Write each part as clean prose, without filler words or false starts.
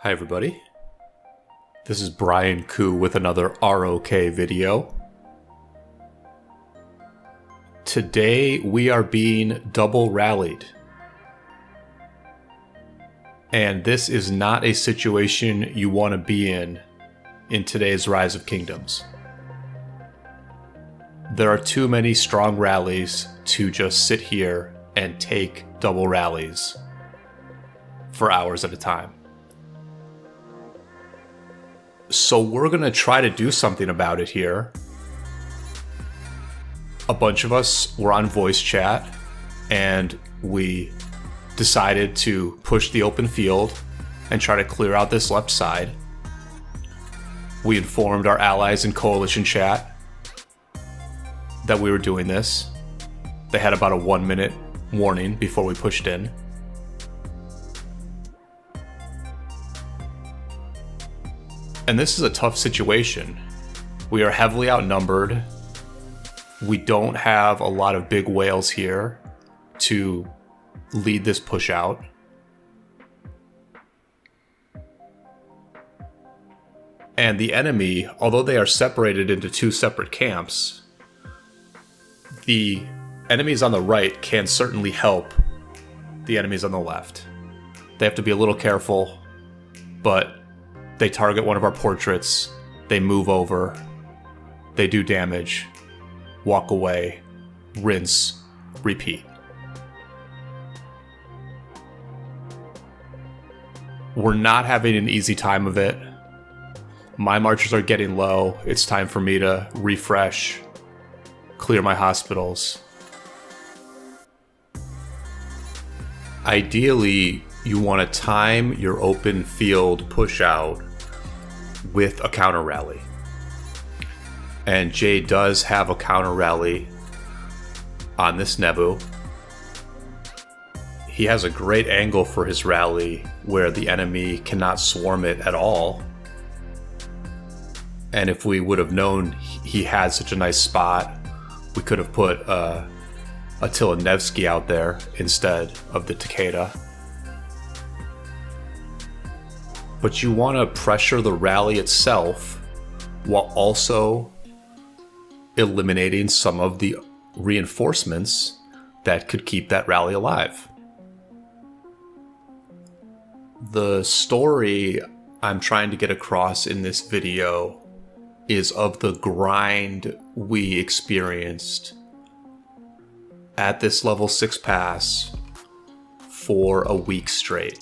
Hi everybody, this is Brian Koo with another ROK video. Today we are being double rallied. And this is not a situation you want to be in today's Rise of Kingdoms. There are too many strong rallies to just sit here and take double rallies for hours at a time. So we're going to try to do something about it here. A bunch of us were on voice chat and we decided to push the open field and try to clear out this left side. We informed our allies in coalition chat that we were doing this. They had about a 1-minute warning before we pushed in. And this is a tough situation. We are heavily outnumbered. We don't have a lot of big whales here to lead this push out. And the enemy, although they are separated into two separate camps, the enemies on the right can certainly help the enemies on the left. They have to be a little careful, but they target one of our portraits, they move over, they do damage, walk away, rinse, repeat. We're not having an easy time of it. My marchers are getting low. It's time for me to refresh, clear my hospitals. Ideally, you want to time your open field push out with a counter rally. And Jay does have a counter rally on this Nebu. He has a great angle for his rally where the enemy cannot swarm it at all. And if we would have known he had such a nice spot, we could have put Attila-Nevsky out there instead of the Takeda. But you want to pressure the rally itself while also eliminating some of the reinforcements that could keep that rally alive. The story I'm trying to get across in this video is of the grind we experienced at this level 6 pass for a week straight.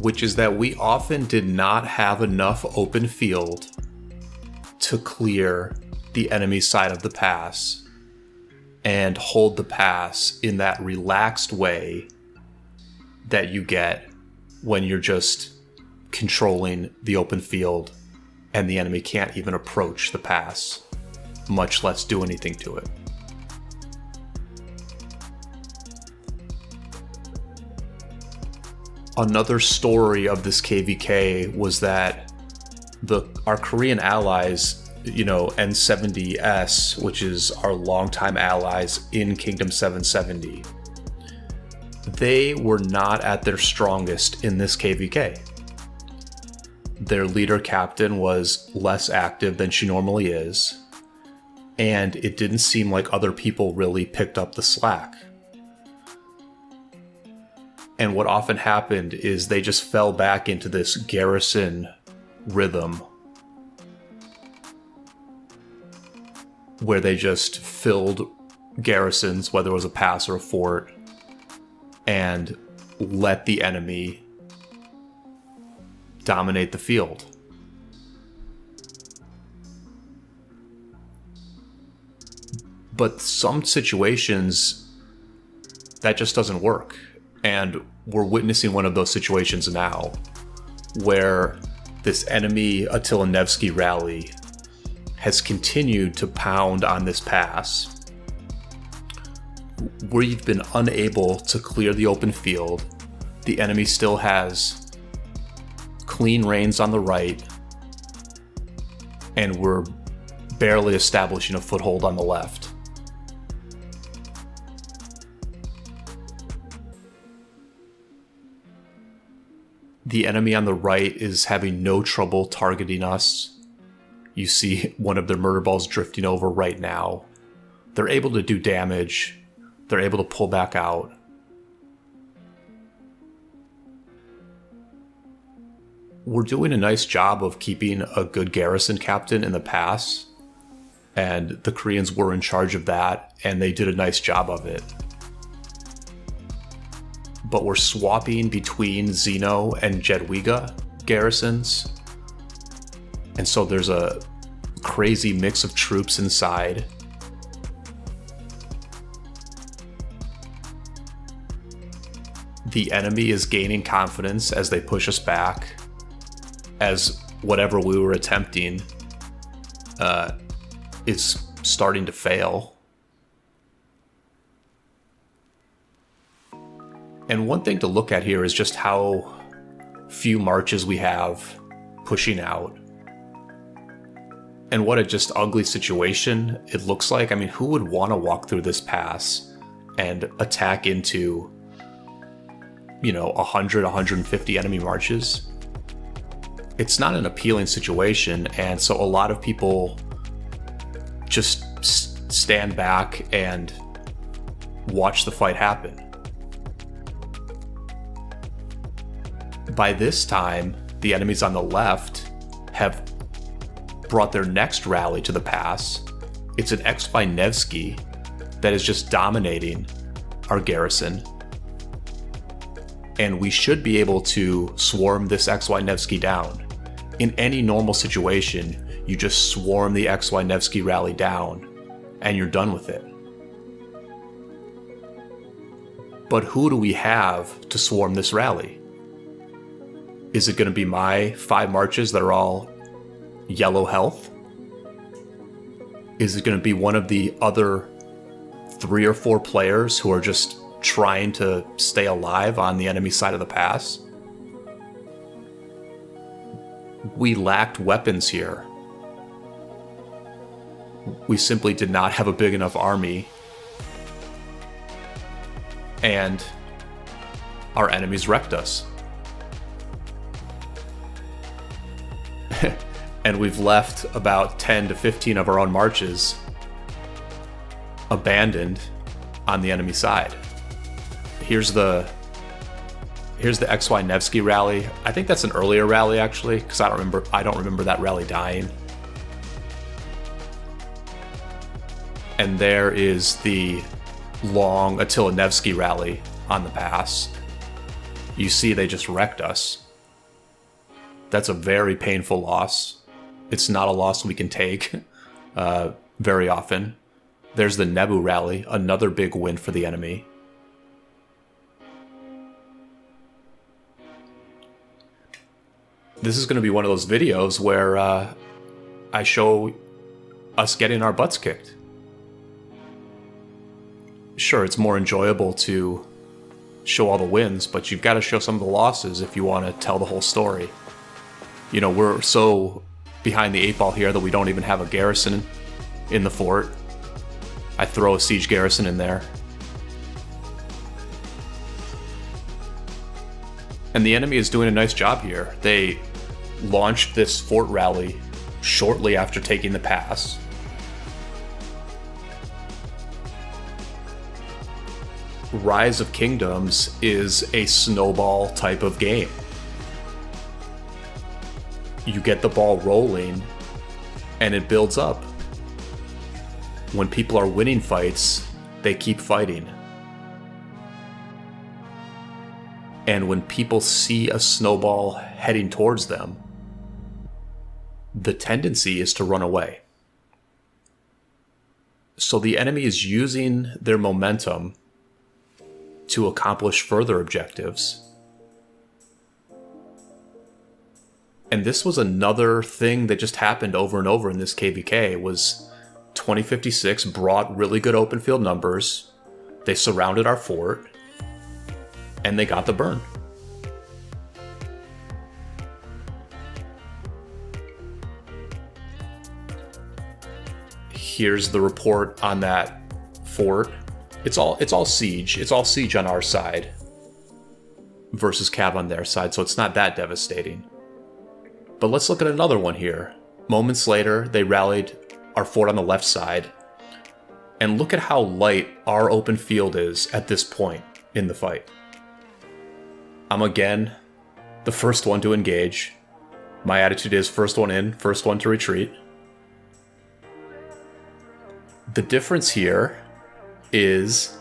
Which is that we often did not have enough open field to clear the enemy side of the pass and hold the pass in that relaxed way that you get when you're just controlling the open field and the enemy can't even approach the pass, much less do anything to it. Another story of this KvK was that our Korean allies, N70D, which is our longtime allies in Kingdom 770, they were not at their strongest in this KvK. Their leader captain was less active than she normally is, and it didn't seem like other people really picked up the slack. And what often happened is they just fell back into this Garrison rhythm where they just filled garrisons, whether it was a pass or a fort, and let the enemy dominate the field. But some situations, that just doesn't work. And we're witnessing one of those situations now, where this enemy Attila-Nevsky rally has continued to pound on this pass. We've been unable to clear the open field. The enemy still has clean reins on the right, and we're barely establishing a foothold on the left. The enemy on the right is having no trouble targeting us. You see one of their murder balls drifting over right now. They're able to do damage. They're able to pull back out. We're doing a nice job of keeping a good garrison captain in the pass, and the Koreans were in charge of that, and they did a nice job of it. But we're swapping between Zeno and Jadwiga garrisons, and so there's a crazy mix of troops inside. The enemy is gaining confidence as they push us back, as whatever we were attempting is starting to fail. And one thing to look at here is just how few marches we have pushing out. And what a just ugly situation it looks like. I mean, who would want to walk through this pass and attack into, 100, 150 enemy marches? It's not an appealing situation, and so a lot of people just stand back and watch the fight happen. By this time, the enemies on the left have brought their next rally to the pass. It's an XY-Nevsky that is just dominating our garrison. And we should be able to swarm this XY-Nevsky down. In any normal situation, you just swarm the XY-Nevsky rally down, and you're done with it. But who do we have to swarm this rally? Is it going to be my 5 marches that are all yellow health? Is it going to be one of the other 3 or 4 players who are just trying to stay alive on the enemy side of the pass? We lacked weapons here. We simply did not have a big enough army, and our enemies wrecked us. And we've left about 10 to 15 of our own marches abandoned on the enemy side. Here's the XY-Nevsky rally. I think that's an earlier rally actually, because I don't remember that rally dying. And there is the long Attila-Nevsky rally on the pass. You see they just wrecked us. That's a very painful loss. It's not a loss we can take very often. There's the Nebu rally, another big win for the enemy. This is going to be one of those videos where I show us getting our butts kicked. Sure, it's more enjoyable to show all the wins, but you've got to show some of the losses if you want to tell the whole story. We're so behind the 8 ball here that we don't even have a garrison in the fort. I throw a siege garrison in there. And the enemy is doing a nice job here. They launched this fort rally shortly after taking the pass. Rise of Kingdoms is a snowball type of game. You get the ball rolling and it builds up. When people are winning fights, they keep fighting. And when people see a snowball heading towards them, the tendency is to run away. So the enemy is using their momentum to accomplish further objectives. And this was another thing that just happened over and over in this KvK, was 2056 brought really good open field numbers. They surrounded our fort, and they got the burn. Here's the report on that fort. It's all siege. It's all siege on our side. versus cav on their side, so it's not that devastating. But let's look at another one here. Moments later, they rallied our fort on the left side. And look at how light our open field is at this point in the fight. I'm again the first one to engage. My attitude is first one in, first one to retreat. The difference here is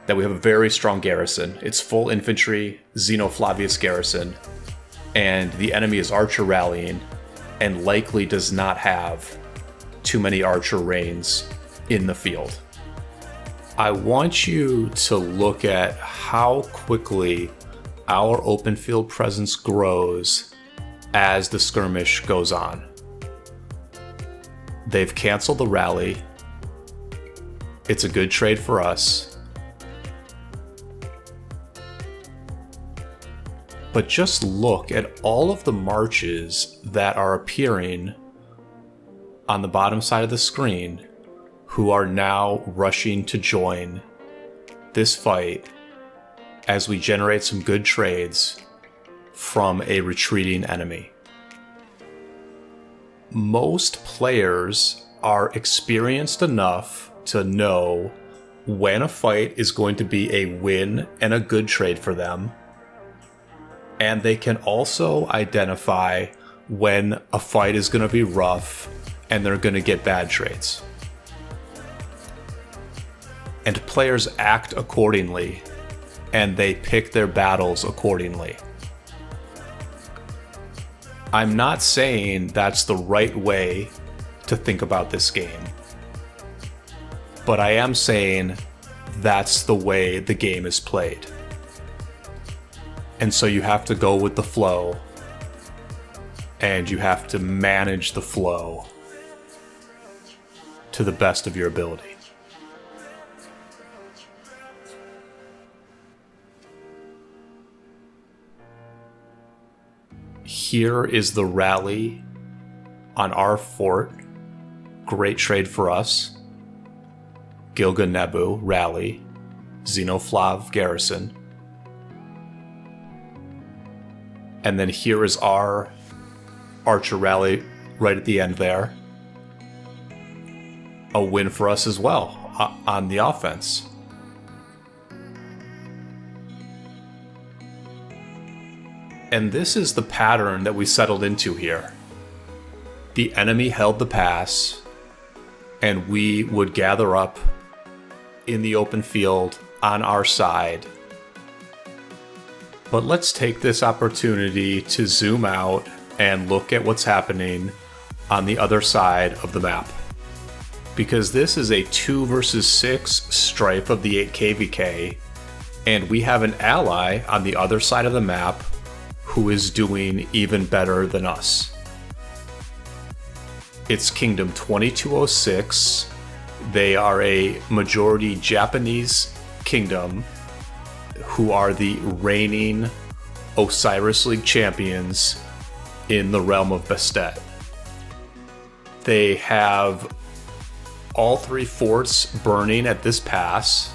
that we have a very strong garrison. It's full infantry, Flavius garrison, and the enemy is archer rallying and likely does not have too many archer reins in the field. I want you to look at how quickly our open field presence grows as the skirmish goes on. They've canceled the rally. It's a good trade for us. But just look at all of the marches that are appearing on the bottom side of the screen who are now rushing to join this fight as we generate some good trades from a retreating enemy. Most players are experienced enough to know when a fight is going to be a win and a good trade for them, and they can also identify when a fight is going to be rough and they're going to get bad trades. And players act accordingly, and they pick their battles accordingly. I'm not saying that's the right way to think about this game, but I am saying that's the way the game is played. And so you have to go with the flow, and you have to manage the flow to the best of your ability. Here is the rally on our fort. Great trade for us. Gilga Nebu rally, Xenoflav Garrison. And then here is our archer rally right at the end there. A win for us as well on the offense. And this is the pattern that we settled into here. The enemy held the pass, and we would gather up in the open field on our side. But let's take this opportunity to zoom out and look at what's happening on the other side of the map. Because this is a 2 versus 6 strife of the 8 KvK, and we have an ally on the other side of the map who is doing even better than us. It's Kingdom 2206. They are a majority Japanese kingdom who are the reigning Osiris League champions in the realm of Bastet. They have all 3 forts burning at this pass.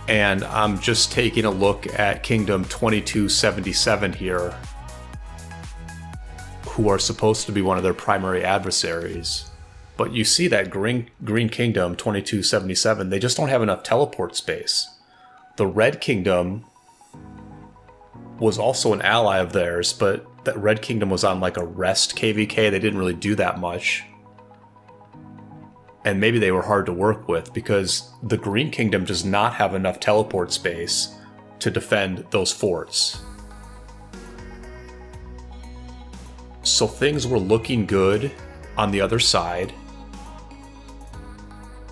And I'm just taking a look at Kingdom 2277 here, who are supposed to be one of their primary adversaries. But you see that Green Kingdom 2277, they just don't have enough teleport space. The Red Kingdom was also an ally of theirs, but that Red Kingdom was on like a rest KvK. They didn't really do that much. And maybe they were hard to work with because the Green Kingdom does not have enough teleport space to defend those forts. So things were looking good on the other side.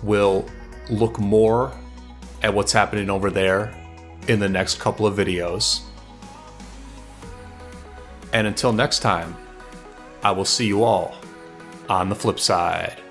We'll look more at what's happening over there in the next couple of videos. And until next time, I will see you all on the flip side.